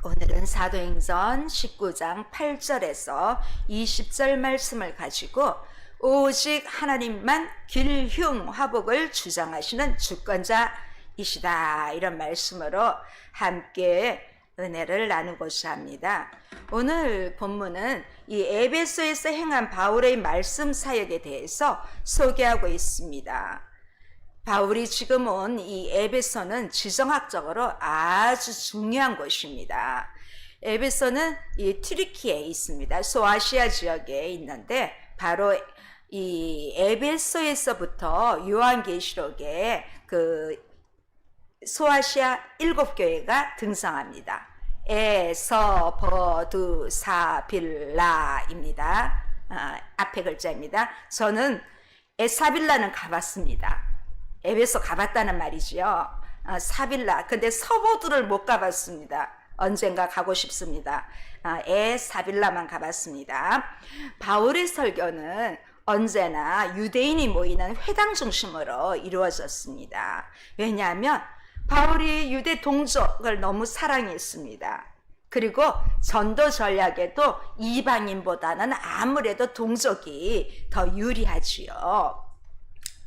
오늘은 사도행전 19장 8절에서 20절 말씀을 가지고 오직 하나님만 길흉화복을 주장하시는 주권자이시다, 이런 말씀으로 함께 은혜를 나누고자 합니다. 오늘 본문은 이 에베소에서 행한 바울의 말씀 사역에 대해서 소개하고 있습니다. 바울이 지금 온 이 에베소는 지정학적으로 아주 중요한 곳입니다. 에베소는 이 튀르키에 있습니다. 소아시아 지역에 있는데, 바로 이 에베소에서부터 요한계시록에 그 소아시아 7교회가 등장합니다. 에서버두사빌라입니다. 앞에 글자입니다. 저는 에사빌라는 가봤습니다. 에베소 가봤다는 말이지요. 사빌라, 근데 서보두를 못 가봤습니다. 언젠가 가고 싶습니다. 에사빌라만 가봤습니다. 바울의 설교는 언제나 유대인이 모이는 회당 중심으로 이루어졌습니다. 왜냐하면 바울이 유대 동족을 너무 사랑했습니다. 그리고 전도 전략에도 이방인보다는 아무래도 동족이 더 유리하지요.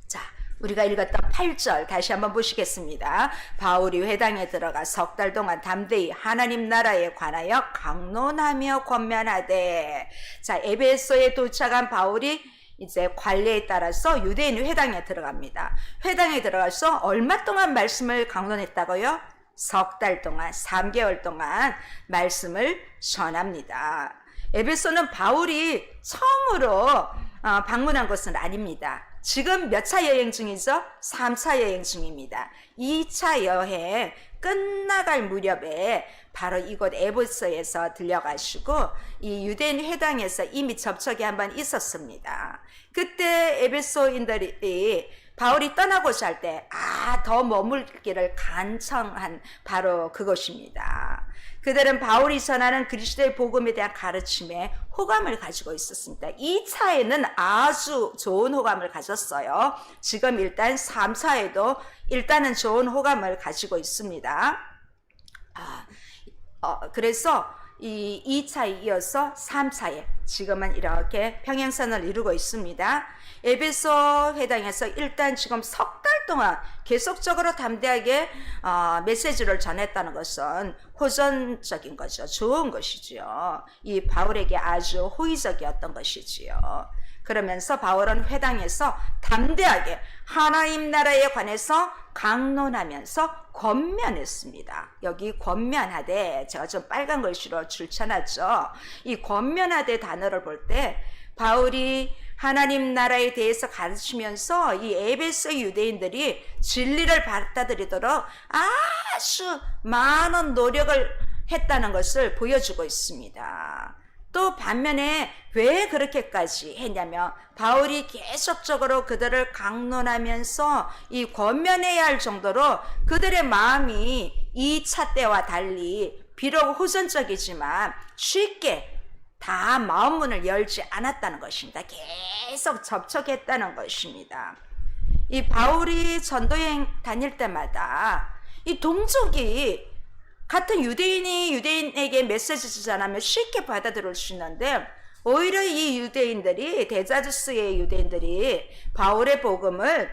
자, 우리가 읽었던 8절 다시 한번 보시겠습니다. 바울이 회당에 들어가 석 달 동안 담대히 하나님 나라에 관하여 강론하며 권면하되. 자, 에베소에 도착한 바울이 이제 관례에 따라서 유대인 회당에 들어갑니다. 회당에 들어가서 얼마 동안 말씀을 강론했다고요? 석 달 동안, 3개월 동안 말씀을 전합니다. 에베소는 바울이 처음으로 방문한 곳은 아닙니다. 지금 몇 차 여행 중이죠? 3차 여행 중입니다. 2차 여행 끝나갈 무렵에 바로 이곳 에베소에서 들려가시고 이 유대인 회당에서 이미 접촉이 한번 있었습니다. 그때 에베소인들이 바울이 떠나고자 할 때 더 머물기를 간청한 바로 그것입니다. 그들은 바울이 전하는 그리스도의 복음에 대한 가르침에 호감을 가지고 있었습니다. 2차에는 아주 좋은 호감을 가졌어요. 지금 일단 3차에도 일단은 좋은 호감을 가지고 있습니다. 그래서 이 2차에 이어서 3차에 지금은 이렇게 평행선을 이루고 있습니다. 에베소 회당에서 일단 지금 석 달 동안 계속적으로 담대하게 메시지를 전했다는 것은 호전적인 거죠. 좋은 것이지요. 이 바울에게 아주 호의적이었던 것이지요. 그러면서 바울은 회당에서 담대하게 하나님 나라에 관해서 강론하면서 권면했습니다. 여기 권면하되, 제가 좀 빨간 글씨로 줄쳐놨죠. 이 권면하되 단어를 볼 때 바울이 하나님 나라에 대해서 가르치면서 이 에베소 유대인들이 진리를 받아들이도록 아주 많은 노력을 했다는 것을 보여주고 있습니다. 또 반면에 왜 그렇게까지 했냐면 바울이 계속적으로 그들을 강론하면서 이 권면해야 할 정도로 그들의 마음이 2차 때와 달리 비록 호전적이지만 쉽게 다 마음문을 열지 않았다는 것입니다. 계속 접촉했다는 것입니다. 이 바울이 전도여행 다닐 때마다 이 동족이 같은 유대인이 유대인에게 메시지 전하면 쉽게 받아들일 수 있는데, 오히려 이 유대인들이, 대자주스의 유대인들이 바울의 복음을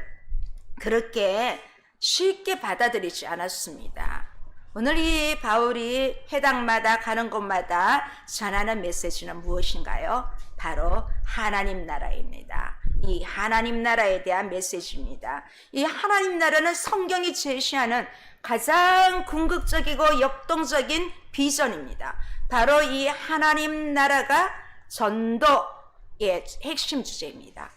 그렇게 쉽게 받아들이지 않았습니다. 오늘 이 바울이 회당마다 가는 곳마다 전하는 메시지는 무엇인가요? 바로 하나님 나라입니다. 이 하나님 나라에 대한 메시지입니다. 이 하나님 나라는 성경이 제시하는 가장 궁극적이고 역동적인 비전입니다. 바로 이 하나님 나라가 전도의 핵심 주제입니다.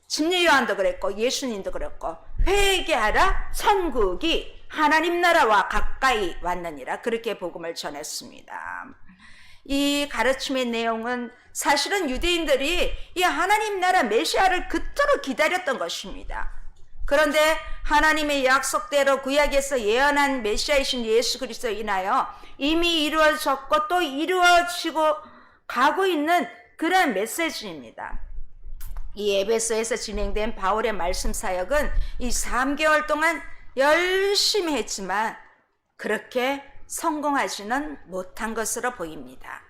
진리 요한도 그랬고 예수님도 그랬고, 회개하라, 천국이 하나님 나라와 가까이 왔느니라, 그렇게 복음을 전했습니다. 이 가르침의 내용은 사실은 유대인들이 이 하나님 나라 메시아를 그토록 기다렸던 것입니다. 그런데 하나님의 약속대로 구약에서 예언한 메시아이신 예수 그리스도로 인하여 이미 이루어졌고 또 이루어지고 가고 있는 그런 메시지입니다. 이 에베소에서 진행된 바울의 말씀 사역은 이 3개월 동안 열심히 했지만 그렇게 성공하지는 못한 것으로 보입니다.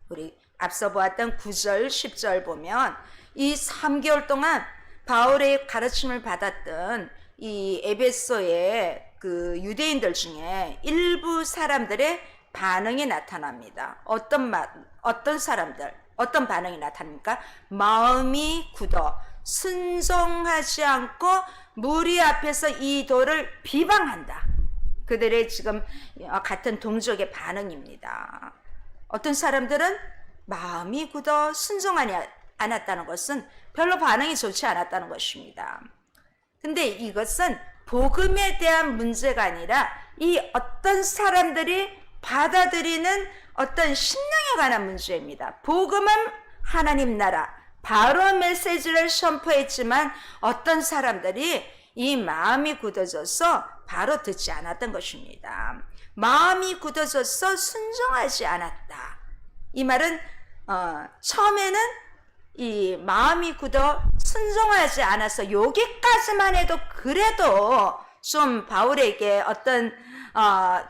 우리 앞서 보았던 9절, 10절 보면 이 3개월 동안 바울의 가르침을 받았던 이 에베소의 그 유대인들 중에 일부 사람들의 반응이 나타납니다. 어떤 사람들, 어떤 반응이 나타납니까? 마음이 굳어 순종하지 않고 무리 앞에서 이 돌을 비방한다. 그들의 지금 같은 동족의 반응입니다. 어떤 사람들은 마음이 굳어 순종하지 않았다는 것은 별로 반응이 좋지 않았다는 것입니다. 근데 이것은 복음에 대한 문제가 아니라 이 어떤 사람들이 받아들이는 어떤 신앙에 관한 문제입니다. 복음은 하나님 나라, 바로 메시지를 선포했지만 어떤 사람들이 이 마음이 굳어져서 바로 듣지 않았던 것입니다. 마음이 굳어져서 순종하지 않았다. 이 말은 처음에는 이 마음이 굳어 순종하지 않아서 여기까지만 해도 그래도 좀 바울에게 어떤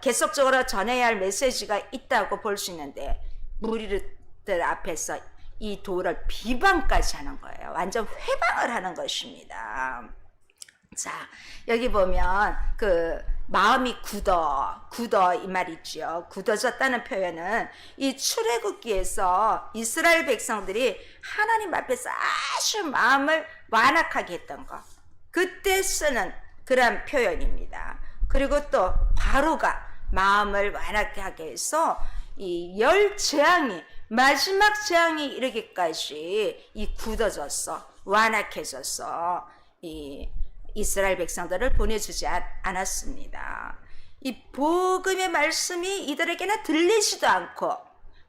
계속적으로 전해야 할 메시지가 있다고 볼 수 있는데 무리들 앞에서 이 돌을 비방까지 하는 거예요. 완전 회방을 하는 것입니다. 자, 여기 보면 그 마음이 굳어 이 말 있죠. 굳어졌다는 표현은 이 출애굽기에서 이스라엘 백성들이 하나님 앞에서 아주 마음을 완악하게 했던 것, 그때 쓰는 그런 표현입니다. 그리고 또 바로가 마음을 완악하게 하게 해서 이 열 재앙이, 마지막 재앙이 이르기까지 이 굳어졌어, 완악해졌어 이 이스라엘 백성들을 보내주지 않았습니다. 이 복음의 말씀이 이들에게는 들리지도 않고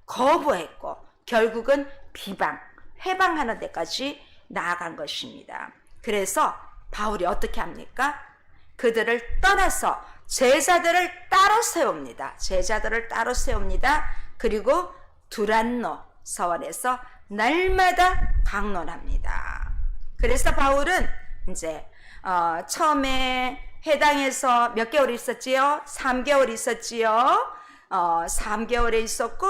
거부했고 결국은 비방, 회방하는 데까지 나아간 것입니다. 그래서 바울이 어떻게 합니까? 그들을 떠나서 제자들을 따로 세웁니다. 제자들을 따로 세웁니다. 그리고 두란노 서원에서 날마다 강론합니다. 그래서 바울은 이제 처음에 해당에서 몇 개월 있었지요? 3개월 있었지요? 3개월에 있었고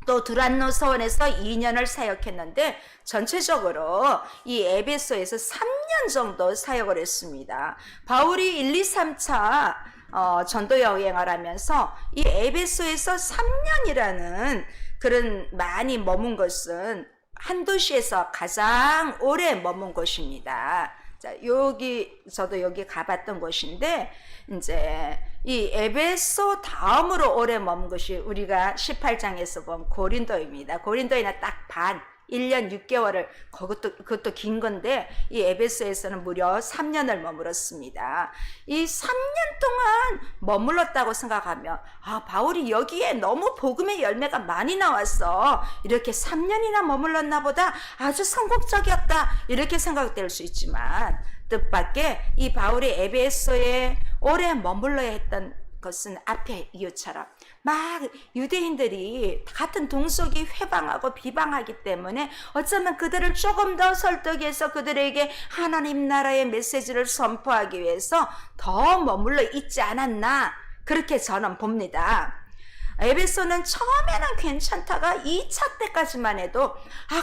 또 두란노 서원에서 2년을 사역했는데 전체적으로 이 에베소에서 3년 정도 사역을 했습니다. 바울이 1, 2, 3차 전도 여행을 하면서 이 에베소에서 3년이라는 그런 많이 머문 것은 한 도시에서 가장 오래 머문 곳입니다. 자, 저도 여기 가봤던 곳인데, 이제 이 에베소 다음으로 오래 머문 것이 우리가 18장에서 본 고린도입니다. 고린도에는 딱 1년 6개월을, 그것도 긴 건데, 이 에베소에서는 무려 3년을 머물렀습니다. 이 3년 동안 머물렀다고 생각하면, 바울이 여기에 너무 복음의 열매가 많이 나왔어. 이렇게 3년이나 머물렀나 보다 아주 성공적이었다. 이렇게 생각될 수 있지만, 뜻밖의 이 바울이 에베소에 오래 머물러야 했던 것은 앞에 이유처럼 막 유대인들이 같은 동족이 회방하고 비방하기 때문에 어쩌면 그들을 조금 더 설득해서 그들에게 하나님 나라의 메시지를 선포하기 위해서 더 머물러 있지 않았나, 그렇게 저는 봅니다. 에베소는 처음에는 괜찮다가 2차 때까지만 해도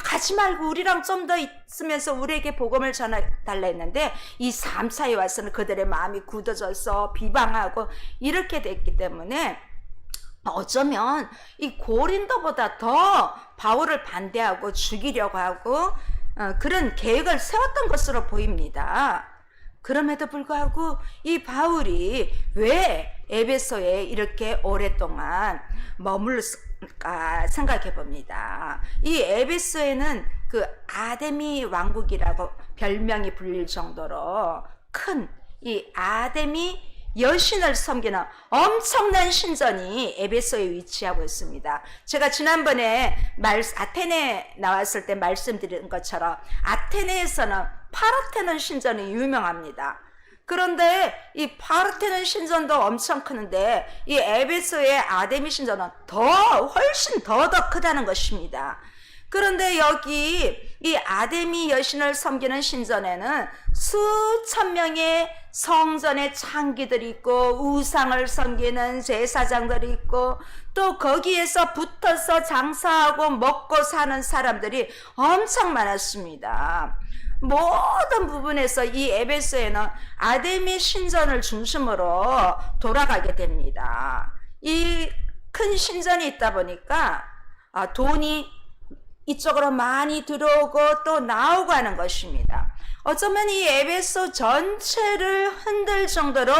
가지 말고 우리랑 좀 더 있으면서 우리에게 복음을 전해달라 했는데 이 3차에 와서는 그들의 마음이 굳어져서 비방하고 이렇게 됐기 때문에 어쩌면 이 고린도보다 더 바울을 반대하고 죽이려고 하고 그런 계획을 세웠던 것으로 보입니다. 그럼에도 불구하고 이 바울이 왜 에베소에 이렇게 오랫동안 머물렀을까 생각해 봅니다. 이 에베소에는 그 아데미 왕국이라고 별명이 불릴 정도로 큰 이 아데미 여신을 섬기는 엄청난 신전이 에베소에 위치하고 있습니다. 제가 지난번에 아테네 나왔을 때 말씀드린 것처럼 아테네에서는 파르테논 신전이 유명합니다. 그런데 이 파르테논 신전도 엄청 크는데 이 에베소의 아데미 신전은 훨씬 더 크다는 것입니다. 그런데 여기 이 아데미 여신을 섬기는 신전에는 수천 명의 성전의 창기들이 있고 우상을 섬기는 제사장들이 있고 또 거기에서 붙어서 장사하고 먹고 사는 사람들이 엄청 많았습니다. 모든 부분에서 이 에베소에는 아데미 신전을 중심으로 돌아가게 됩니다. 이 큰 신전이 있다 보니까 돈이 이쪽으로 많이 들어오고 또 나오고 하는 것입니다. 어쩌면 이 에베소 전체를 흔들 정도로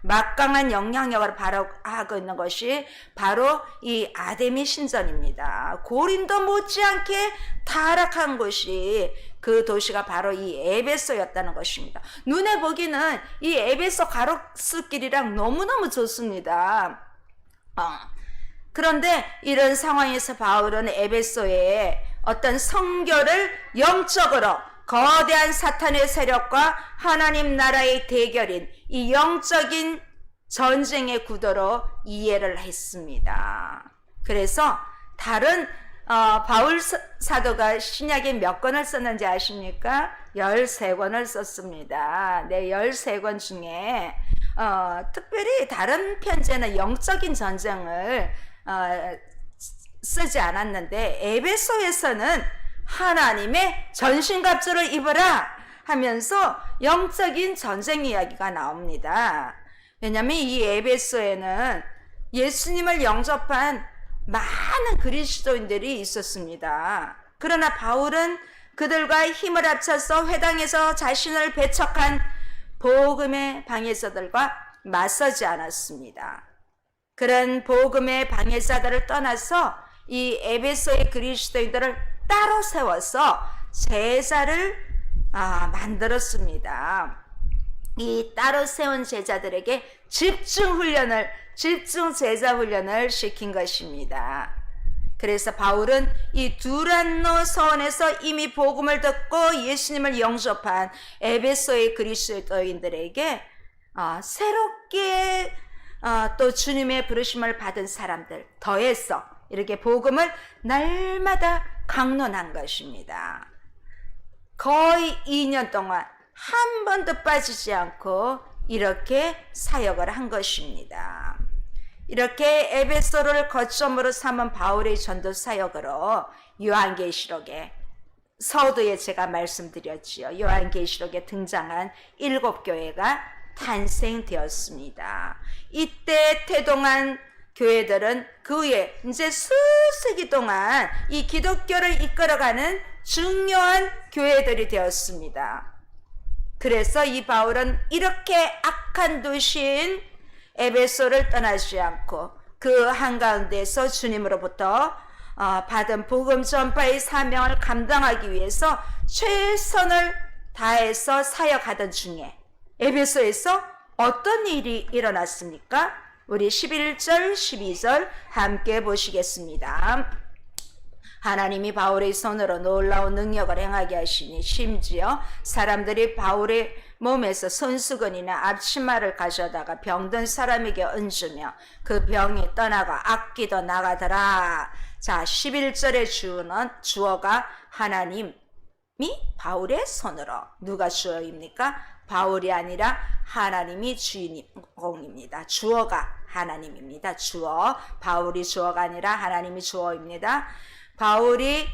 막강한 영향력을 발휘하고 있는 것이 바로 이 아데미 신전입니다. 고린도 못지않게 타락한 곳이 그 도시가 바로 이 에베소였다는 것입니다. 눈에 보기는 이 에베소 가로수길이랑 너무너무 좋습니다. 그런데 이런 상황에서 바울은 에베소에 어떤 성교를 영적으로 거대한 사탄의 세력과 하나님 나라의 대결인 이 영적인 전쟁의 구도로 이해를 했습니다. 그래서 다른 바울 사도가 신약에 몇 권을 썼는지 아십니까? 13권을 썼습니다. 네, 13권 중에 특별히 다른 편지에는 영적인 전쟁을 쓰지 않았는데 에베소에서는 하나님의 전신갑주를 입으라 하면서 영적인 전쟁 이야기가 나옵니다. 왜냐하면 이 에베소에는 예수님을 영접한 많은 그리스도인들이 있었습니다. 그러나 바울은 그들과 힘을 합쳐서 회당에서 자신을 배척한 복음의 방해자들과 맞서지 않았습니다. 그런 복음의 방해자들을 떠나서 이 에베소의 그리스도인들을 따로 세워서 제자를 만들었습니다. 이 따로 세운 제자들에게 집중 제자 훈련을 시킨 것입니다. 그래서 바울은 이 두란노 서원에서 이미 복음을 듣고 예수님을 영접한 에베소의 그리스도인들에게 새롭게 또 주님의 부르심을 받은 사람들 더해서 이렇게 복음을 날마다 강론한 것입니다. 거의 2년 동안 한 번도 빠지지 않고 이렇게 사역을 한 것입니다. 이렇게 에베소를 거점으로 삼은 바울의 전도 사역으로 요한계시록에 서두에 제가 말씀드렸지요. 요한계시록에 등장한 7교회가 탄생되었습니다. 이때 태동한 교회들은 그 후에 이제 수세기 동안 이 기독교를 이끌어가는 중요한 교회들이 되었습니다. 그래서 이 바울은 이렇게 악한 도시인 에베소를 떠나지 않고 그 한가운데서 주님으로부터 받은 복음 전파의 사명을 감당하기 위해서 최선을 다해서 사역하던 중에 에베소에서 어떤 일이 일어났습니까? 우리 11절, 12절 함께 보시겠습니다. 하나님이 바울의 손으로 놀라운 능력을 행하게 하시니 심지어 사람들이 바울의 몸에서 손수건이나 앞치마를 가져다가 병든 사람에게 얹으며 그 병이 떠나가 악기도 나가더라. 자, 11절의 주어가 하나님이 바울의 손으로. 누가 주어입니까? 바울이 아니라 하나님이 주인공입니다. 주어가 하나님입니다. 주어. 바울이 주어가 아니라 하나님이 주어입니다. 바울이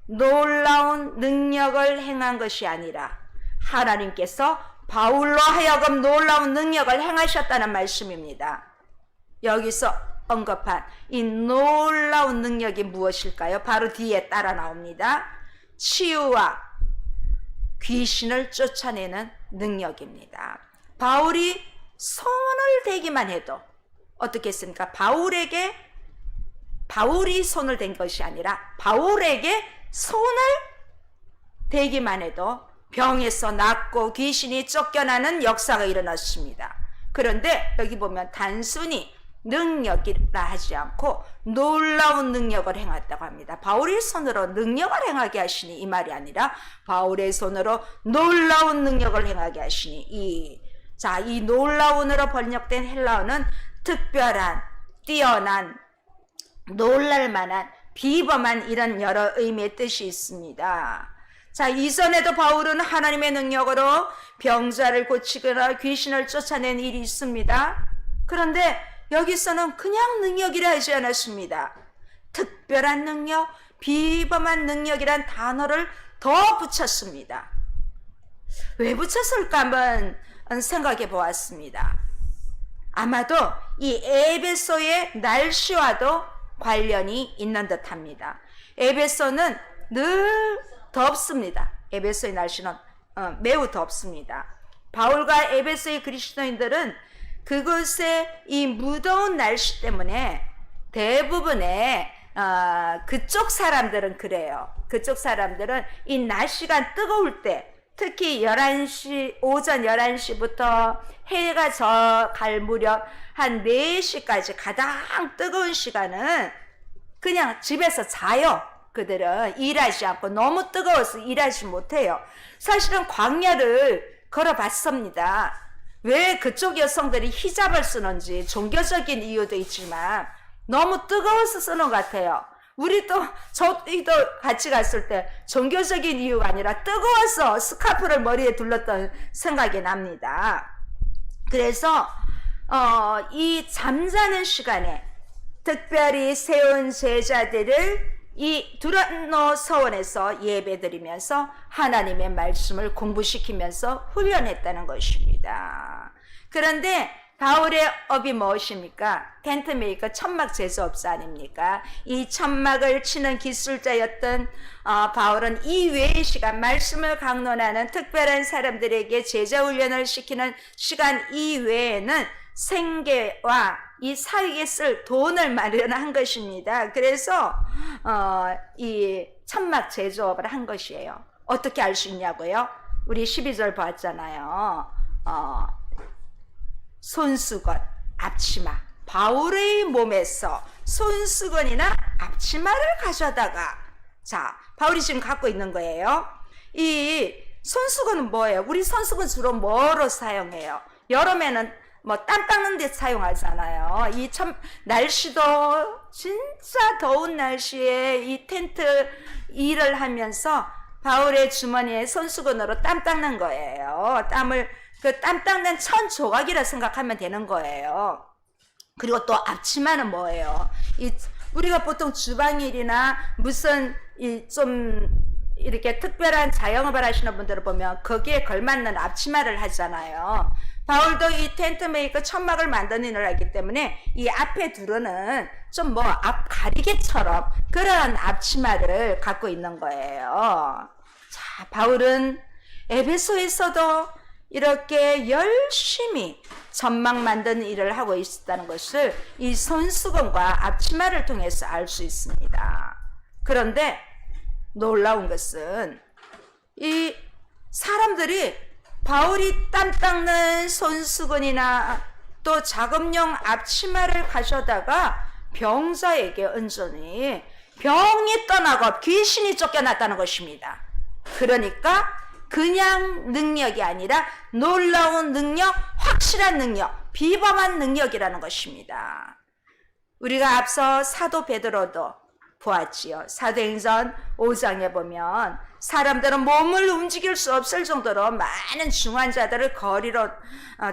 놀라운 능력을 행한 것이 아니라 하나님께서 바울로 하여금 놀라운 능력을 행하셨다는 말씀입니다. 여기서 언급한 이 놀라운 능력이 무엇일까요? 바로 뒤에 따라 나옵니다. 치유와 귀신을 쫓아내는 능력입니다. 바울이 손을 대기만 해도 어떻게 했습니까? 바울이 손을 댄 것이 아니라 바울에게 손을 대기만 해도 병에서 낫고 귀신이 쫓겨나는 역사가 일어났습니다. 그런데 여기 보면 단순히 능력이라 하지 않고 놀라운 능력을 행했다고 합니다. 바울의 손으로 능력을 행하게 하시니 이 말이 아니라 바울의 손으로 놀라운 능력을 행하게 하시니 이 놀라운으로 번역된 헬라어는 특별한, 뛰어난, 놀랄만한, 비범한 이런 여러 의미의 뜻이 있습니다. 자, 이전에도 바울은 하나님의 능력으로 병자를 고치거나 귀신을 쫓아낸 일이 있습니다. 그런데 여기서는 그냥 능력이라 하지 않았습니다. 특별한 능력, 비범한 능력이란 단어를 더 붙였습니다. 왜 붙였을까 한번 생각해 보았습니다. 아마도 이 에베소의 날씨와도 관련이 있는 듯합니다. 에베소는 늘 덥습니다. 에베소의 날씨는 매우 덥습니다. 바울과 에베소의 그리스도인들은 그곳의 이 무더운 날씨 때문에 대부분의 그쪽 사람들은 그래요. 그쪽 사람들은 이 날씨가 뜨거울 때, 특히 11시, 오전 11시부터 해가 져갈 무렵 한 4시까지 가장 뜨거운 시간은 그냥 집에서 자요. 그들은 일하지 않고 너무 뜨거워서 일하지 못해요. 사실은 광야를 걸어봤습니다. 왜 그쪽 여성들이 히잡을 쓰는지 종교적인 이유도 있지만 너무 뜨거워서 쓰는 것 같아요. 저희도 같이 갔을 때 종교적인 이유가 아니라 뜨거워서 스카프를 머리에 둘렀던 생각이 납니다. 그래서 이 잠자는 시간에 특별히 세운 제자들을 이 두란노 서원에서 예배드리면서 하나님의 말씀을 공부시키면서 훈련했다는 것입니다. 그런데 바울의 업이 무엇입니까? 텐트메이커, 천막 제조업자 아닙니까? 이 천막을 치는 기술자였던 바울은 이 외의 시간, 말씀을 강론하는 특별한 사람들에게 제자훈련을 시키는 시간 이외에는 생계와 이 사익에 쓸 돈을 마련한 것입니다. 그래서 이 천막 제조업을 한 것이에요. 어떻게 알 수 있냐고요? 우리 12절 봤잖아요. 손수건, 앞치마. 바울의 몸에서 손수건이나 앞치마를 가져다가, 자, 바울이 지금 갖고 있는 거예요. 이 손수건은 뭐예요? 우리 손수건 주로 뭐로 사용해요? 여름에는 뭐 땀 닦는 데 사용하잖아요. 날씨도 진짜 더운 날씨에 이 텐트 일을 하면서 바울의 주머니에 손수건으로 땀 닦는 거예요. 땀 닦는 천 조각이라 생각하면 되는 거예요. 그리고 또 앞치마는 뭐예요? 우리가 보통 주방일이나 무슨 좀 이렇게 특별한 자영업을 하시는 분들을 보면 거기에 걸맞는 앞치마를 하잖아요. 바울도 이 텐트메이커 천막을 만드는 일을 하기 때문에 이 앞에 두르는 좀 앞 가리개처럼 그런 앞치마를 갖고 있는 거예요. 자, 바울은 에베소에서도 이렇게 열심히 천막 만드는 일을 하고 있었다는 것을 이 손수건과 앞치마를 통해서 알 수 있습니다. 그런데 놀라운 것은 이 사람들이 바울이 땀 닦는 손수건이나 또 작업용 앞치마를 가져다가 병자에게 얹으니 병이 떠나고 귀신이 쫓겨났다는 것입니다. 그러니까 그냥 능력이 아니라 놀라운 능력, 확실한 능력, 비범한 능력이라는 것입니다. 우리가 앞서 사도 베드로도 보았지요. 사도행전 5장에 보면 사람들은 몸을 움직일 수 없을 정도로 많은 중환자들을 거리로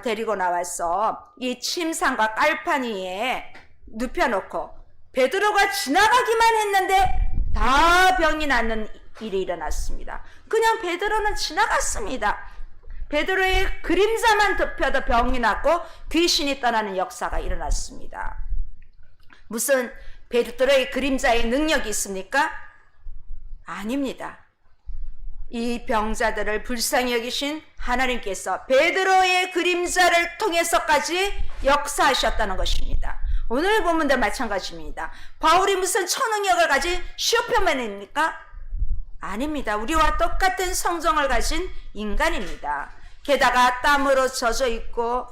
데리고 나와서 이 침상과 깔판 위에 눕혀놓고 베드로가 지나가기만 했는데 다 병이 낫는 일이 일어났습니다. 그냥 베드로는 지나갔습니다. 베드로의 그림자만 덮여도 병이 낫고 귀신이 떠나는 역사가 일어났습니다. 무슨 베드로의 그림자의 능력이 있습니까? 아닙니다. 이 병자들을 불쌍히 여기신 하나님께서 베드로의 그림자를 통해서까지 역사하셨다는 것입니다. 오늘 본문도 마찬가지입니다. 바울이 무슨 초능력을 가진 슈퍼맨입니까? 아닙니다. 우리와 똑같은 성정을 가진 인간입니다. 게다가 땀으로 젖어 있고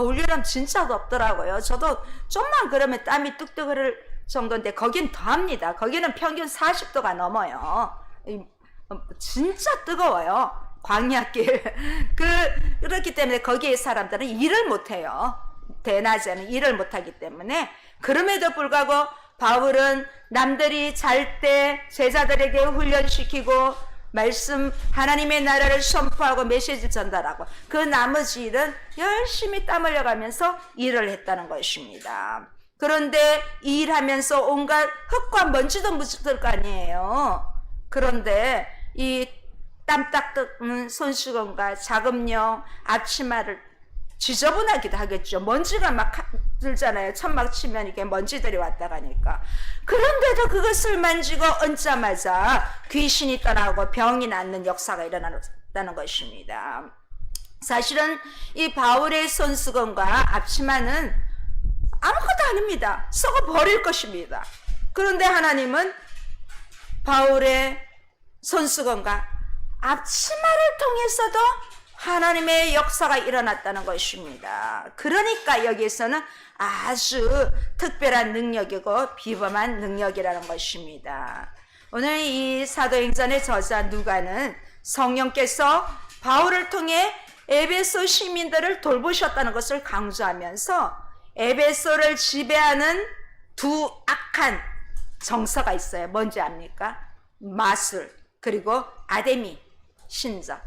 올여름 진짜 덥더라고요. 저도 좀만 그러면 땀이 뚝뚝 흐를 정도인데 거긴 더합니다. 거기는 평균 40도가 넘어요. 진짜 뜨거워요. 광야길. 그렇기 때문에 거기에 사람들은 일을 못해요. 대낮에는 일을 못하기 때문에. 그럼에도 불구하고 바울은 남들이 잘 때 제자들에게 훈련시키고 말씀 하나님의 나라를 선포하고 메시지 전달하고 그 나머지 일은 열심히 땀 흘려가면서 일을 했다는 것입니다. 그런데 일하면서 온갖 흙과 먼지도 묻을 거 아니에요. 그런데 이 땀 닦는 손수건과 자금용 앞치마를 지저분하기도 하겠죠. 먼지가 막 들잖아요. 천막 치면 이게 먼지들이 왔다 가니까. 그런데도 그것을 만지고 얹자마자 귀신이 떠나고 병이 낫는 역사가 일어났다는 것입니다. 사실은 이 바울의 손수건과 앞치마는 아무것도 아닙니다. 썩어 버릴 것입니다. 그런데 하나님은 바울의 손수건과 앞치마를 통해서도 하나님의 역사가 일어났다는 것입니다. 그러니까 여기에서는 아주 특별한 능력이고 비범한 능력이라는 것입니다. 오늘 이 사도행전의 저자 누가는 성령께서 바울을 통해 에베소 시민들을 돌보셨다는 것을 강조하면서 에베소를 지배하는 두 악한 정서가 있어요. 뭔지 압니까? 마술 그리고 아데미 신적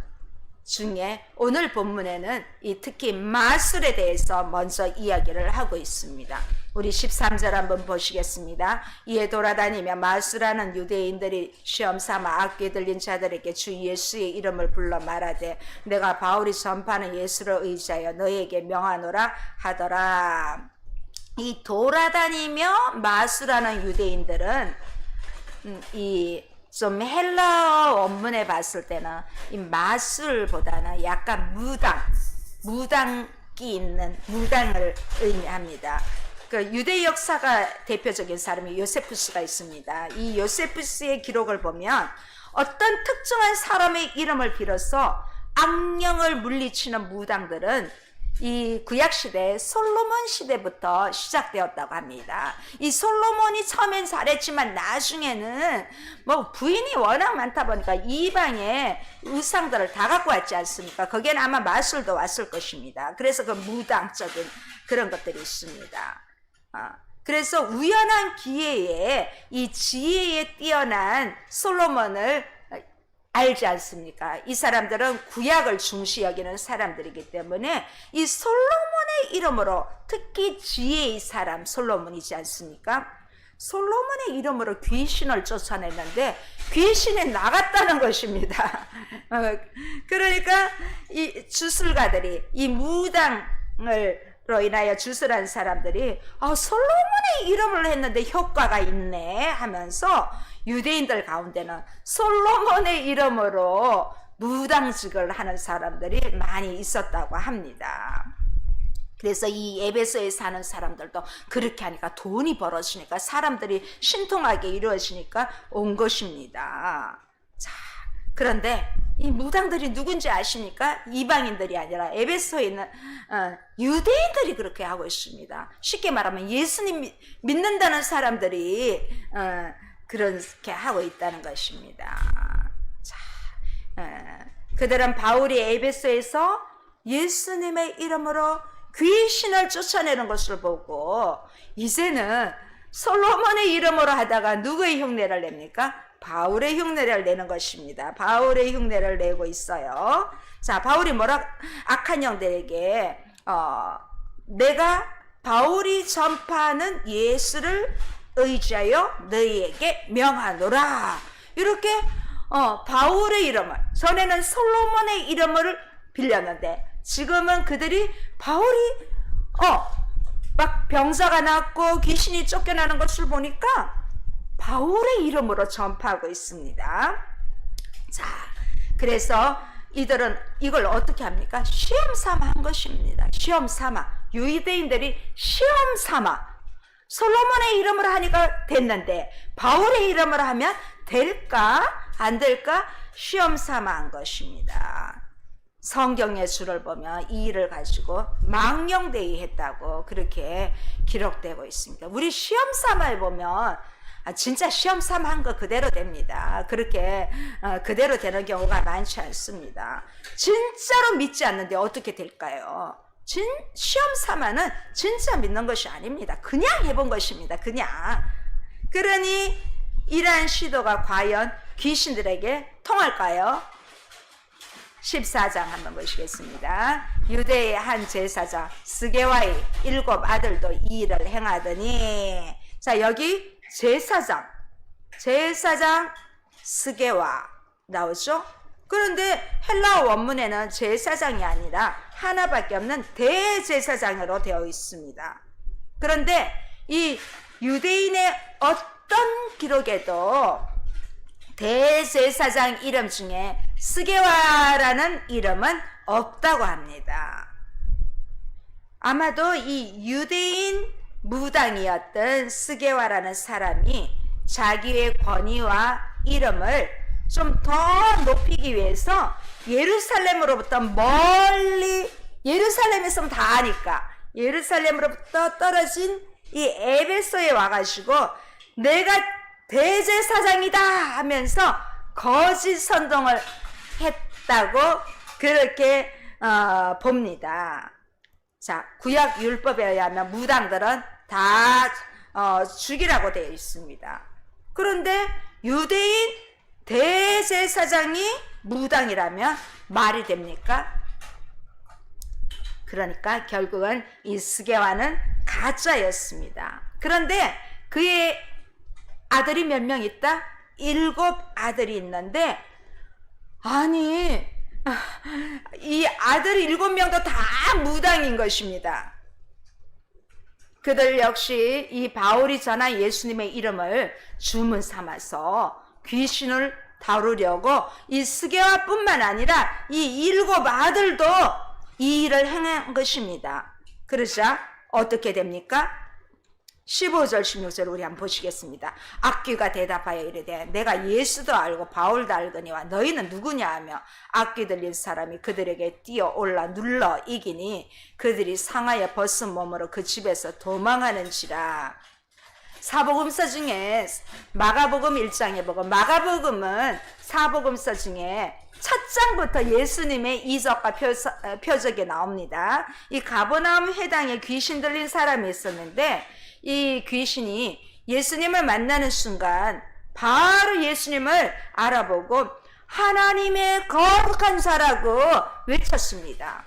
중에 오늘 본문에는 이 특히 마술에 대해서 먼저 이야기를 하고 있습니다. 우리 13절 한번 보시겠습니다. 이에 돌아다니며 마술하는 유대인들이 시험 삼아 악귀 들린 자들에게 주 예수의 이름을 불러 말하되 내가 바울이 전파하는 예수를 의지하여 너희에게 명하노라 하더라. 이 돌아다니며 마술하는 유대인들은 이 좀 헬라어 원문에 봤을 때는 이 마술보다는 약간 무당기 있는 무당을 의미합니다. 그 유대 역사가 대표적인 사람이 요세푸스가 있습니다. 이 요세푸스의 기록을 보면 어떤 특정한 사람의 이름을 빌어서 악령을 물리치는 무당들은 이 구약시대 솔로몬 시대부터 시작되었다고 합니다. 이 솔로몬이 처음엔 잘했지만 나중에는 뭐 부인이 워낙 많다 보니까 이방의 우상들을 다 갖고 왔지 않습니까? 거기에는 아마 마술도 왔을 것입니다. 그래서 그 무당적인 그런 것들이 있습니다. 그래서 우연한 기회에 이 지혜에 뛰어난 솔로몬을 알지 않습니까? 이 사람들은 구약을 중시 여기는 사람들이기 때문에 이 솔로몬의 이름으로 특히 지혜의 사람 솔로몬이지 않습니까? 솔로몬의 이름으로 귀신을 쫓아냈는데 귀신이 나갔다는 것입니다. 그러니까 이 주술가들이 이 무당을로 인하여 주술한 사람들이 솔로몬의 이름을 했는데 효과가 있네 하면서 유대인들 가운데는 솔로몬의 이름으로 무당직을 하는 사람들이 많이 있었다고 합니다. 그래서 이 에베소에 사는 사람들도 그렇게 하니까 돈이 벌어지니까 사람들이 신통하게 이루어지니까 온 것입니다. 자, 그런데 이 무당들이 누군지 아십니까? 이방인들이 아니라 에베소에 있는 유대인들이 그렇게 하고 있습니다. 쉽게 말하면 예수님 믿는다는 사람들이 그렇게 하고 있다는 것입니다. 자, 그들은 바울이 에베소에서 예수님의 이름으로 귀신을 쫓아내는 것을 보고 이제는 솔로몬의 이름으로 하다가 누구의 흉내를 냅니까? 바울의 흉내를 내는 것입니다. 바울의 흉내를 내고 있어요. 자, 바울이 악한 영들에게 내가 바울이 전파하는 예수를 의지하여 너희에게 명하노라. 이렇게 바울의 이름을 전에는 솔로몬의 이름을 빌렸는데 지금은 그들이 바울이 막 병자가 낫고 귀신이 쫓겨나는 것을 보니까 바울의 이름으로 전파하고 있습니다. 자, 그래서 이들은 이걸 어떻게 합니까? 시험 삼아 한 것입니다. 시험 삼아 유대인들이 시험 삼아 솔로몬의 이름으로 하니까 됐는데 바울의 이름으로 하면 될까 안 될까 시험 삼아 한 것입니다. 성경의 수를 보면 이 일을 가지고 망령되이 했다고 그렇게 기록되고 있습니다. 우리 시험 삼아에 보면 진짜 시험 삼아 한 거 그대로 됩니다. 그렇게 그대로 되는 경우가 많지 않습니다. 진짜로 믿지 않는데 어떻게 될까요? 시험 삼아는 진짜 믿는 것이 아닙니다. 그냥 해본 것입니다. 그냥 그러니 이러한 시도가 과연 귀신들에게 통할까요? 14장 한번 보시겠습니다. 유대의 한 제사장 스게와의 7 아들도 이 일을 행하더니, 자, 여기 제사장 스게와 나오죠? 그런데 헬라어 원문에는 제사장이 아니라 하나밖에 없는 대제사장으로 되어 있습니다. 그런데 이 유대인의 어떤 기록에도 대제사장 이름 중에 스게와라는 이름은 없다고 합니다. 아마도 이 유대인 무당이었던 스게와라는 사람이 자기의 권위와 이름을 좀 더 높이기 위해서 예루살렘으로부터 멀리, 예루살렘에서는 다 아니까 예루살렘으로부터 떨어진 이 에베소에 와가지고 내가 대제사장이다 하면서 거짓 선동을 했다고 그렇게 봅니다. 자, 구약 율법에 의하면 무당들은 다 죽이라고 되어 있습니다. 그런데 유대인 대제사장이 무당이라면 말이 됩니까? 그러니까 결국은 이 스게와는 가짜였습니다. 그런데 그의 아들이 몇 명 있다? 7 아들이 있는데, 아니, 이 아들 7명도 다 무당인 것입니다. 그들 역시 이 바울이 전한 예수님의 이름을 주문 삼아서 귀신을 다루려고 이 스게와뿐만 아니라 이 7 아들도 이 일을 행한 것입니다. 그러자 어떻게 됩니까? 15절 16절 우리 한번 보시겠습니다. 악귀가 대답하여 이르되 내가 예수도 알고 바울도 알거니와 너희는 누구냐 하며 악귀 들린 사람이 그들에게 뛰어올라 눌러 이기니 그들이 상하여 벗은 몸으로 그 집에서 도망하는지라. 사복음서 중에 마가복음 1장에 보고, 마가복음은 사복음서 중에 첫 장부터 예수님의 이적과 표적이 나옵니다. 이 가버나움 회당에 귀신 들린 사람이 있었는데 이 귀신이 예수님을 만나는 순간 바로 예수님을 알아보고 하나님의 거룩한 자라고 외쳤습니다.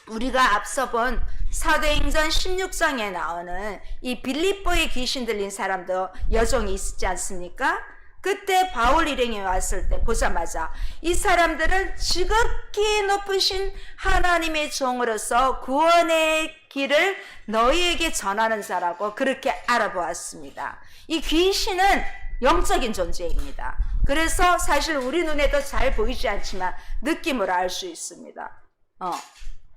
우리가 앞서 본 사도행전 16장에 나오는 이 빌립보에 귀신 들린 사람도 여종이 있지 않습니까? 그때 바울 일행이 왔을 때 보자마자 이 사람들은 지극히 높으신 하나님의 종으로서 구원의 길을 너희에게 전하는 자라고 그렇게 알아보았습니다. 이 귀신은 영적인 존재입니다. 그래서 사실 우리 눈에도 잘 보이지 않지만 느낌으로 알 수 있습니다.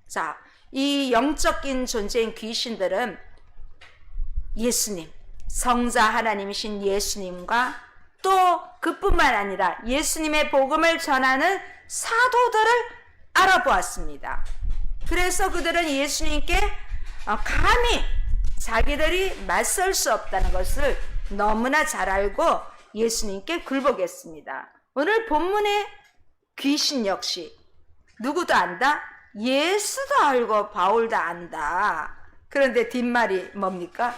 자, 이 영적인 존재인 귀신들은 예수님, 성자 하나님이신 예수님과 또 그뿐만 아니라 예수님의 복음을 전하는 사도들을 알아보았습니다. 그래서 그들은 예수님께 감히 자기들이 맞설 수 없다는 것을 너무나 잘 알고 예수님께 굴복했습니다. 오늘 본문의 귀신 역시 누구도 안다? 예수도 알고 바울도 안다. 그런데 뒷말이 뭡니까?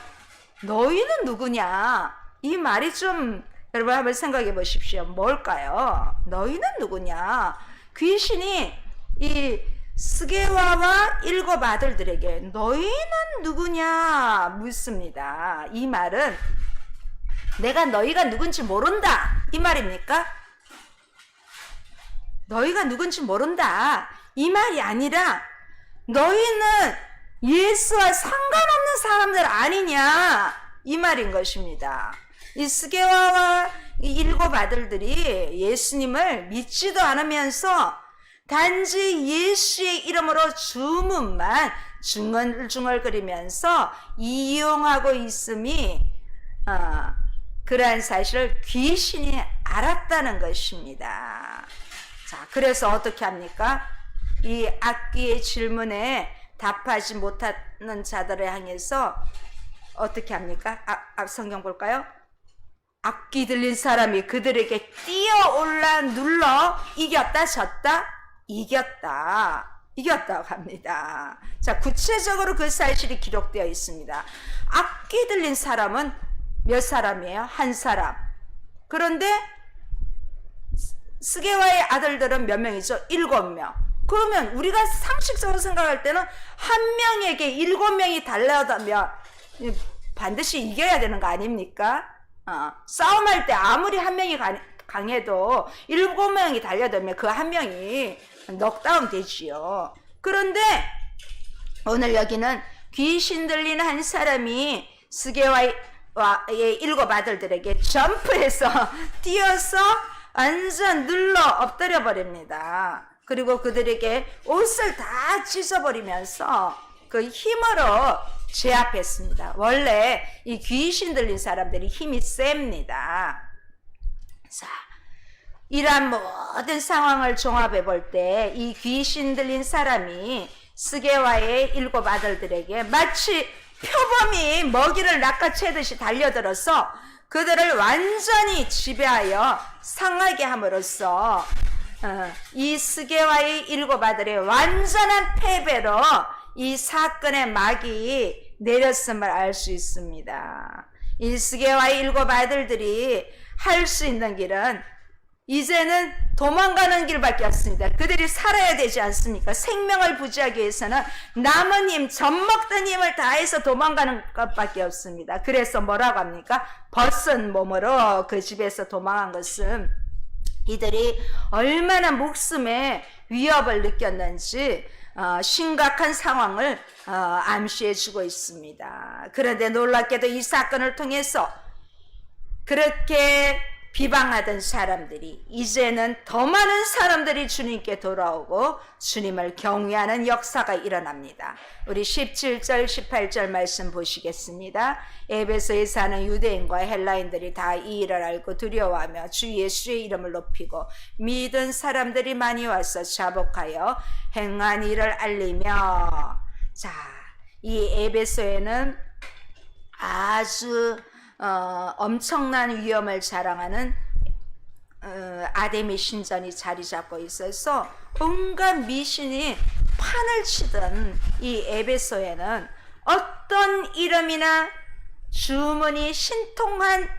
너희는 누구냐? 이 말이 좀 여러분 한번 생각해 보십시오. 뭘까요? 너희는 누구냐? 귀신이 이 스게와와 7 아들들에게 너희는 누구냐 묻습니다. 이 말은 내가 너희가 누군지 모른다 이 말입니까? 너희가 누군지 모른다 이 말이 아니라 너희는 예수와 상관없는 사람들 아니냐 이 말인 것입니다. 이 스게와와 이 7 아들들이 예수님을 믿지도 않으면서 단지 예수의 이름으로 주문만 중얼중얼거리면서 이용하고 있음이 그러한 사실을 귀신이 알았다는 것입니다. 자, 그래서 어떻게 합니까? 이 악귀의 질문에 답하지 못하는 자들을 향해서 어떻게 합니까? 성경 볼까요? 악귀 들린 사람이 그들에게 뛰어올라 눌러 이겼다 졌다? 이겼다고 합니다. 자, 구체적으로 그 사실이 기록되어 있습니다. 악귀 들린 사람은 몇 사람이에요? 한 사람. 그런데 스게와의 아들들은 몇 명이죠? 7명. 그러면 우리가 상식적으로 생각할 때는 한 명에게 7명이 달려다면 반드시 이겨야 되는 거 아닙니까? 싸움할 때 아무리 한 명이 강해도 7명이 달려들면 그 한 명이 넉다운 되지요. 그런데 오늘 여기는 귀신 들린 한 사람이 스게와의 7 아들들에게 점프해서 뛰어서 완전 눌러 엎드려 버립니다. 그리고 그들에게 옷을 다 찢어버리면서 그 힘으로 제압했습니다. 원래 이 귀신 들린 사람들이 힘이 셉니다. 자, 이러한 모든 상황을 종합해 볼 때 이 귀신 들린 사람이 스게와의 7 아들들에게 마치 표범이 먹이를 낚아채듯이 달려들어서 그들을 완전히 지배하여 상하게 함으로써 이 스게와의 7 아들의 완전한 패배로 이 사건의 막이 내렸음을 알 수 있습니다. 이 스게와의 7 아들들이 할 수 있는 길은 이제는 도망가는 길밖에 없습니다. 그들이 살아야 되지 않습니까? 생명을 부지하기 위해서는 남은 힘, 젖먹던 힘을 다해서 도망가는 것밖에 없습니다. 그래서 뭐라고 합니까? 벗은 몸으로 그 집에서 도망한 것은 이들이 얼마나 목숨의 위협을 느꼈는지 심각한 상황을 암시해 주고 있습니다. 그런데 놀랍게도 이 사건을 통해서 그렇게 비방하던 사람들이 이제는 더 많은 사람들이 주님께 돌아오고 주님을 경외하는 역사가 일어납니다. 우리 17절 18절 말씀 보시겠습니다. 에베소에 사는 유대인과 헬라인들이 다 이 일을 알고 두려워하며 주 예수의 이름을 높이고 믿은 사람들이 많이 와서 자복하여 행한 일을 알리며, 자, 이 에베소에는 아주 엄청난 위엄을 자랑하는 아데미 신전이 자리 잡고 있어서 온갖 미신이 판을 치던 이 에베소에는 어떤 이름이나 주문이 신통한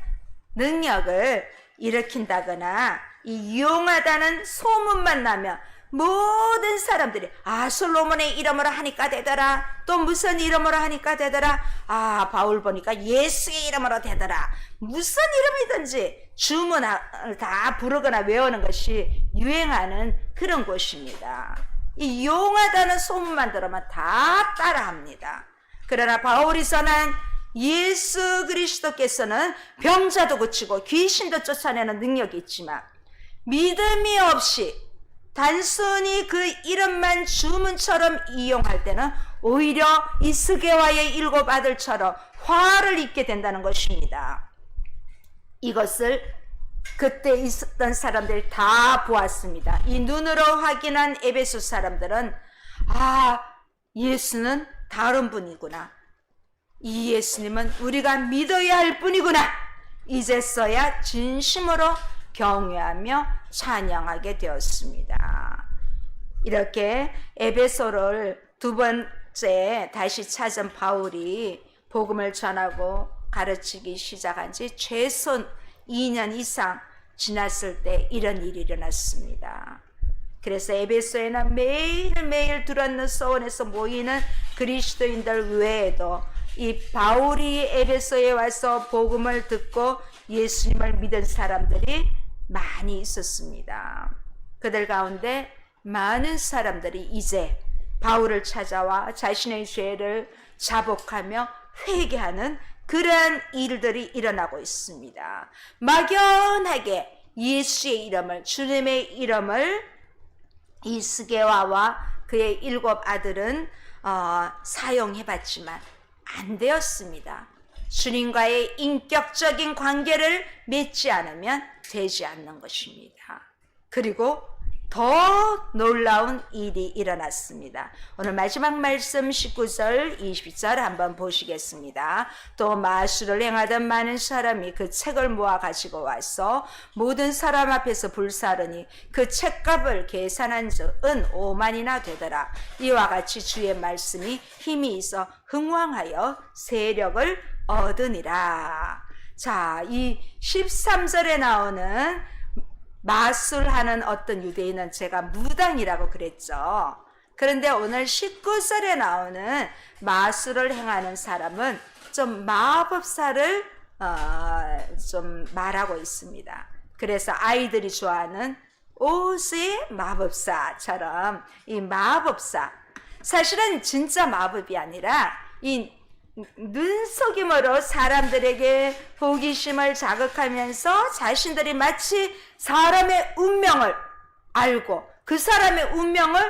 능력을 일으킨다거나 이 유용하다는 소문만 나면 모든 사람들이 솔로몬의 이름으로 하니까 되더라, 또 무슨 이름으로 하니까 되더라, 바울 보니까 예수의 이름으로 되더라, 무슨 이름이든지 주문을 다 부르거나 외우는 것이 유행하는 그런 곳입니다. 이 용하다는 소문만 들으면 다 따라합니다. 그러나 바울이 전한 예수 그리스도께서는 병자도 고치고 귀신도 쫓아내는 능력이 있지만 믿음이 없이 단순히 그 이름만 주문처럼 이용할 때는 오히려 이 스게와의 7 아들처럼 화를 입게 된다는 것입니다. 이것을 그때 있었던 사람들이 다 보았습니다. 이 눈으로 확인한 에베소 사람들은 예수는 다른 분이구나, 이 예수님은 우리가 믿어야 할 분이구나, 이제서야 진심으로 경외하며 찬양하게 되었습니다. 이렇게 에베소를 2번째 다시 찾은 바울이 복음을 전하고 가르치기 시작한 지 최소 2년 이상 지났을 때 이런 일이 일어났습니다. 그래서 에베소에는 매일매일 들었는 소원에서 모이는 그리스도인들 외에도 이 바울이 에베소에 와서 복음을 듣고 예수님을 믿은 사람들이 많이 있었습니다. 그들 가운데 많은 사람들이 이제 바울을 찾아와 자신의 죄를 자복하며 회개하는 그러한 일들이 일어나고 있습니다. 막연하게 예수의 이름을, 주님의 이름을 이 스게와와 그의 7 아들은 사용해봤지만 안 되었습니다. 주님과의 인격적인 관계를 맺지 않으면 되지 않는 것입니다. 그리고 더 놀라운 일이 일어났습니다. 오늘 마지막 말씀 19절 20절 한번 보시겠습니다. 또 마술을 행하던 많은 사람이 그 책을 모아 가지고 와서 모든 사람 앞에서 불사르니 그 책값을 계산한 즉 은 5만이나 되더라. 이와 같이 주의 말씀이 힘이 있어 흥왕하여 세력을 얻으니라. 자, 이 13절에 나오는 마술하는 어떤 유대인은 제가 무당이라고 그랬죠. 그런데 오늘 19절에 나오는 마술을 행하는 사람은 좀 마법사를 좀 말하고 있습니다. 그래서 아이들이 좋아하는 오즈의 마법사처럼 이 마법사, 사실은 진짜 마법이 아니라 이 눈속임으로 사람들에게 호기심을 자극하면서 자신들이 마치 사람의 운명을 알고 그 사람의 운명을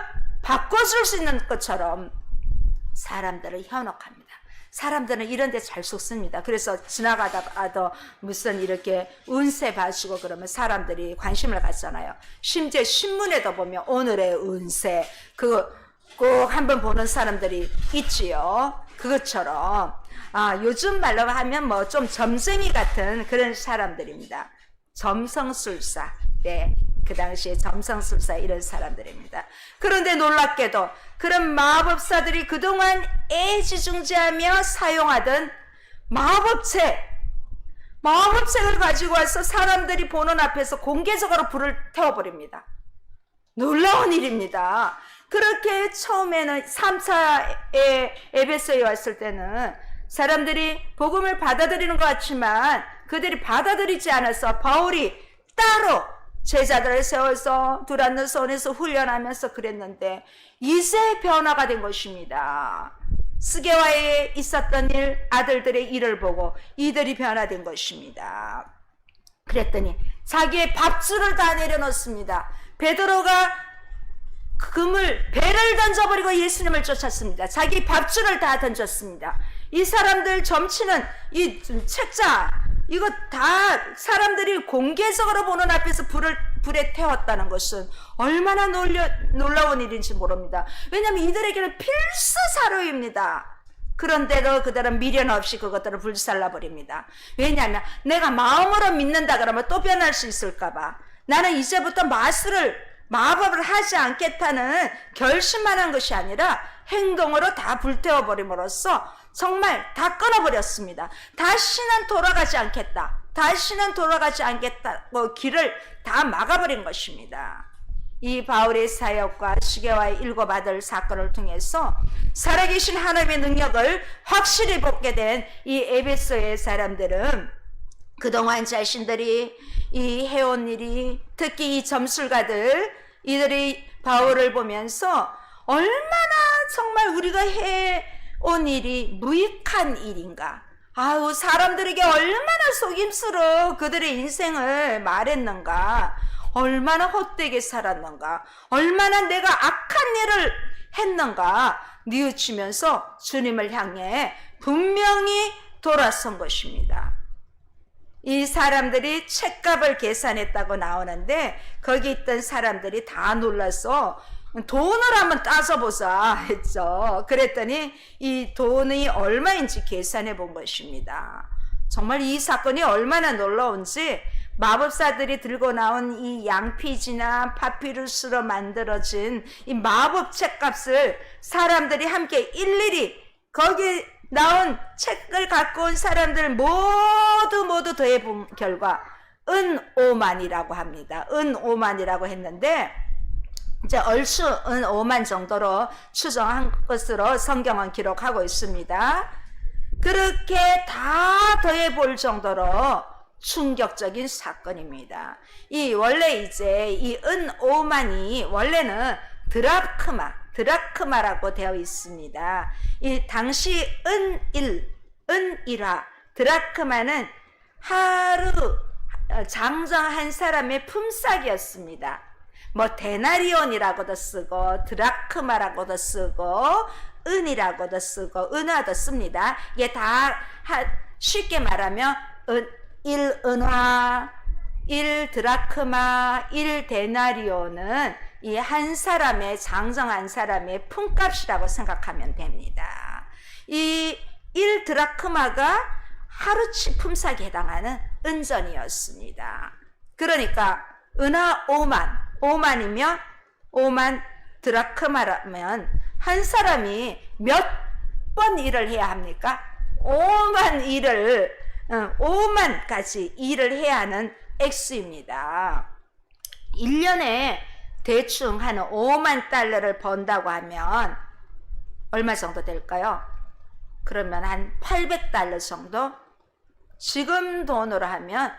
바꿔줄 수 있는 것처럼 사람들을 현혹합니다. 사람들은 이런 데 잘 속습니다. 그래서 지나가다가도 무슨 이렇게 운세 봐주고 그러면 사람들이 관심을 갖잖아요. 심지어 신문에도 보면 오늘의 운세 그거 꼭 한번 보는 사람들이 있지요. 그것처럼 요즘 말로 하면 뭐 좀 점쟁이 같은 그런 사람들입니다. 점성술사. 네, 그 당시에 점성술사 이런 사람들입니다. 그런데 놀랍게도 그런 마법사들이 그동안 애지중지하며 사용하던 마법책을 가지고 와서 사람들이 보는 앞에서 공개적으로 불을 태워버립니다. 놀라운 일입니다. 그렇게 처음에는 3차에 에베소에 왔을 때는 사람들이 복음을 받아들이는 것 같지만 그들이 받아들이지 않아서 바울이 따로 제자들을 세워서 두란노 손에서 훈련하면서 그랬는데 이제 변화가 된 것입니다. 스게와에 있었던 일, 아들들의 일을 보고 이들이 변화된 것입니다. 그랬더니 자기의 밥줄을 다 내려놓습니다. 베드로가 배를 던져버리고 예수님을 쫓았습니다. 자기 밥줄을 다 던졌습니다. 이 사람들 점치는 이 책자 이거 다 사람들이 공개적으로 보는 앞에서 불에 태웠다는 것은 얼마나 놀라운 일인지 모릅니다. 왜냐하면 이들에게는 필수 사료입니다. 그런데도 그들은 미련 없이 그것들을 불살라버립니다. 왜냐하면 내가 마음으로 믿는다 그러면 또 변할 수 있을까봐 나는 이제부터 마법을 하지 않겠다는 결심만 한 것이 아니라 행동으로 다 불태워버림으로써 정말 다 끊어버렸습니다. 다시는 돌아가지 않겠다고 길을 다 막아버린 것입니다. 이 바울의 사역과 시계와의 7 아들 사건을 통해서 살아계신 하나님의 능력을 확실히 보게 된 이 에베소의 사람들은 그동안 자신들이 이 해온 일이 특히 이 점술가들 이들이 바울을 보면서 얼마나 정말 우리가 해온 일이 무익한 일인가, 사람들에게 얼마나 속임수로 그들의 인생을 말했는가, 얼마나 헛되게 살았는가, 얼마나 내가 악한 일을 했는가 뉘우치면서 주님을 향해 분명히 돌아선 것입니다. 이 사람들이 책값을 계산했다고 나오는데 거기 있던 사람들이 다 놀라서 돈을 한번 따져보자 했죠. 그랬더니 이 돈이 얼마인지 계산해 본 것입니다. 정말 이 사건이 얼마나 놀라운지 마법사들이 들고 나온 이 양피지나 파피루스로 만들어진 이 마법 책값을 사람들이 함께 일일이 거기 나온 책을 갖고 온 사람들 모두 더해본 결과 은 5만이라고 합니다. 은 5만이라고 했는데 이제 얼추 은 5만 정도로 추정한 것으로 성경은 기록하고 있습니다. 그렇게 다 더해볼 정도로 충격적인 사건입니다. 원래 이제 이 은 5만이 원래는 드라크마라고 되어 있습니다. 이 당시 은일화 드라크마는 하루 장정 한 사람의 품삯이었습니다. 뭐 데나리온이라고도 쓰고 드라크마라고도 쓰고 은이라고도 쓰고 은화도 씁니다. 이게 다 쉽게 말하면 1은화, 1드라크마, 1데나리온은 이 한 사람의 장정 한 사람의 품값이라고 생각하면 됩니다. 이 1드라크마가 하루치 품삯에 해당하는 은전이었습니다. 그러니까 은화 5만이면 5만 드라크마라면 한 사람이 몇 번 일을 해야 합니까? 5만 일을 5만 가지 일을 해야 하는 액수입니다. 1년에 대충 한 5만 달러를 번다고 하면 얼마 정도 될까요? 그러면 한 800달러 정도? 지금 돈으로 하면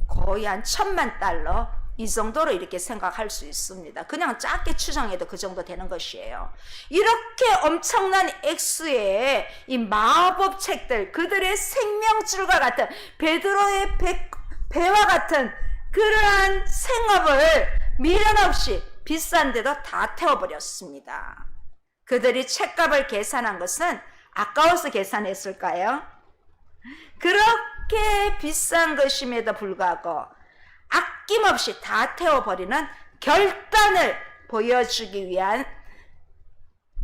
거의 한 1000만 달러 이 정도로 이렇게 생각할 수 있습니다. 그냥 작게 추정해도 그 정도 되는 것이에요. 이렇게 엄청난 액수의 이 마법 책들, 그들의 생명줄과 같은 베드로의 배와 같은 그러한 생업을 미련 없이 비싼데도 다 태워버렸습니다. 그들이 책값을 계산한 것은 아까워서 계산했을까요? 그렇게 비싼 것임에도 불구하고 아낌없이 다 태워버리는 결단을 보여주기 위한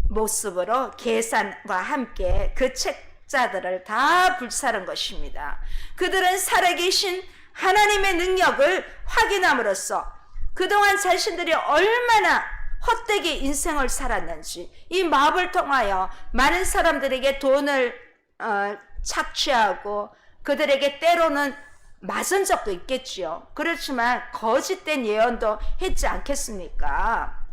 모습으로 계산과 함께 그 책자들을 다 불사른 것입니다. 그들은 살아계신 하나님의 능력을 확인함으로써 그동안 자신들이 얼마나 헛되게 인생을 살았는지, 이 마법을 통하여 많은 사람들에게 돈을 착취하고 그들에게 때로는 맞은 적도 있겠지요. 그렇지만 거짓된 예언도 했지 않겠습니까?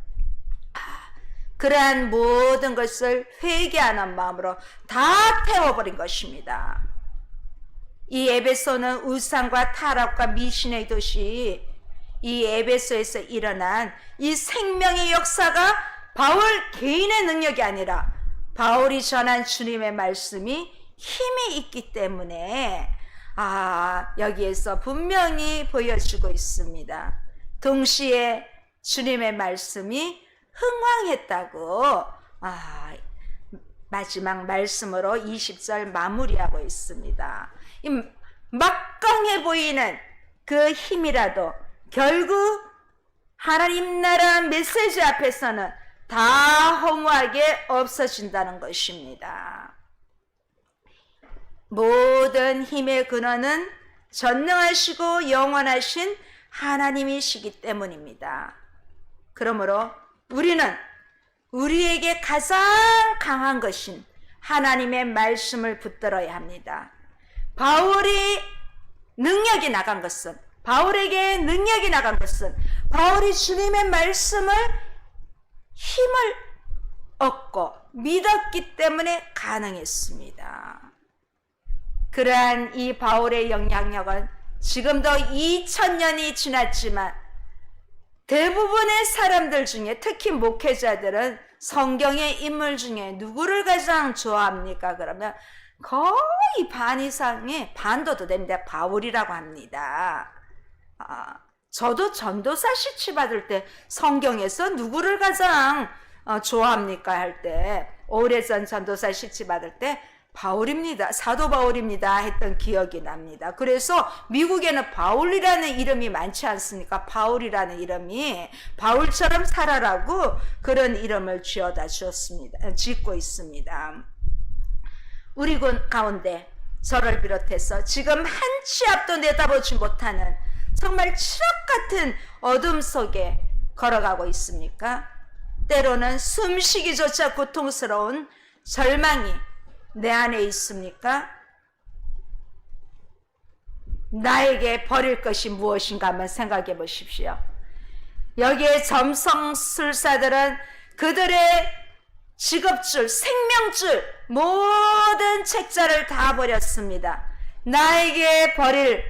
그러한 모든 것을 회개하는 마음으로 다 태워버린 것입니다. 이 에베소는 우상과 타락과 미신의 도시, 이 에베소에서 일어난 이 생명의 역사가 바울 개인의 능력이 아니라 바울이 전한 주님의 말씀이 힘이 있기 때문에 여기에서 분명히 보여주고 있습니다. 동시에 주님의 말씀이 흥왕했다고 마지막 말씀으로 20절 마무리하고 있습니다. 이 막강해 보이는 그 힘이라도 결국 하나님 나라 메시지 앞에서는 다 허무하게 없어진다는 것입니다. 모든 힘의 근원은 전능하시고 영원하신 하나님이시기 때문입니다. 그러므로 우리는 우리에게 가장 강한 것인 하나님의 말씀을 붙들어야 합니다. 바울에게 능력이 나간 것은 바울이 주님의 말씀을 힘을 얻고 믿었기 때문에 가능했습니다. 그러한 이 바울의 영향력은 지금도 2000년이 지났지만 대부분의 사람들 중에, 특히 목회자들은 성경의 인물 중에 누구를 가장 좋아합니까? 그러면 거의 반 이상의, 반도 됩니다, 바울이라고 합니다. 저도 전도사 시치 받을 때 성경에서 누구를 가장 좋아합니까? 할 때, 오래전 전도사 시치 받을 때 바울입니다, 사도 바울입니다 했던 기억이 납니다. 그래서 미국에는 바울이라는 이름이 많지 않습니까? 바울이라는 이름이 바울처럼 살아라고 그런 이름을 짓고 있습니다. 우리 가운데 저를 비롯해서 지금 한 치 앞도 내다보지 못하는 정말 칠흑 같은 어둠 속에 걸어가고 있습니까? 때로는 숨쉬기조차 고통스러운 절망이 내 안에 있습니까? 나에게 버릴 것이 무엇인가 한번 생각해 보십시오. 여기에 점성술사들은 그들의 직업줄, 생명줄, 모든 책자를 다 버렸습니다. 나에게 버릴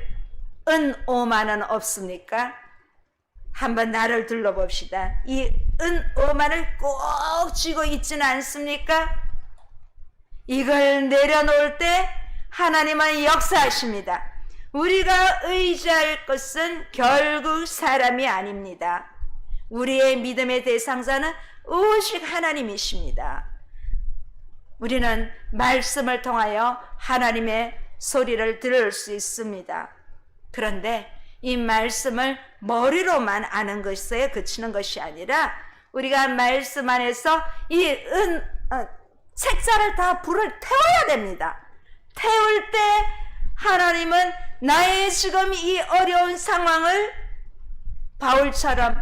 5만원 없습니까? 한번 나를 둘러봅시다. 이 5만을 꼭 쥐고 있지는 않습니까? 이걸 내려놓을 때 하나님은 역사하십니다. 우리가 의지할 것은 결국 사람이 아닙니다. 우리의 믿음의 대상자는 오직 하나님이십니다. 우리는 말씀을 통하여 하나님의 소리를 들을 수 있습니다. 그런데 이 말씀을 머리로만 아는 것에 그치는 것이 아니라 우리가 말씀 안에서 이 책자를 다 불을 태워야 됩니다. 태울 때 하나님은 나의 지금 이 어려운 상황을 바울처럼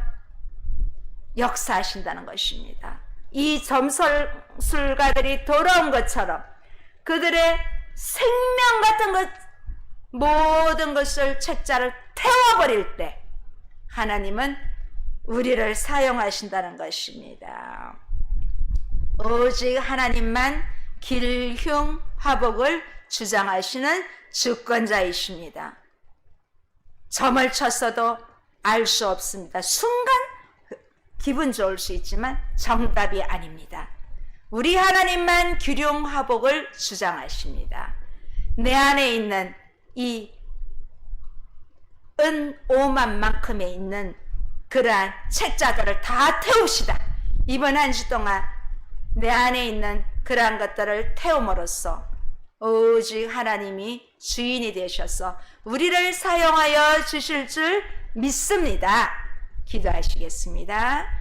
역사하신다는 것입니다. 이 점술가들이 돌아온 것처럼 그들의 생명 같은 것 모든 것을 책자를 태워버릴 때 하나님은 우리를 사용하신다는 것입니다. 오직 하나님만 길흉화복을 주장하시는 주권자이십니다. 점을 쳤어도 알 수 없습니다. 순간 기분 좋을 수 있지만 정답이 아닙니다. 우리 하나님만 기륭화복을 주장하십니다. 내 안에 있는 이 은5만만큼에 있는 그러한 책자들을 다 태우시다. 이번 한 주 동안 내 안에 있는 그러한 것들을 태움으로써 오직 하나님이 주인이 되셔서 우리를 사용하여 주실 줄 믿습니다. 기도하시겠습니다.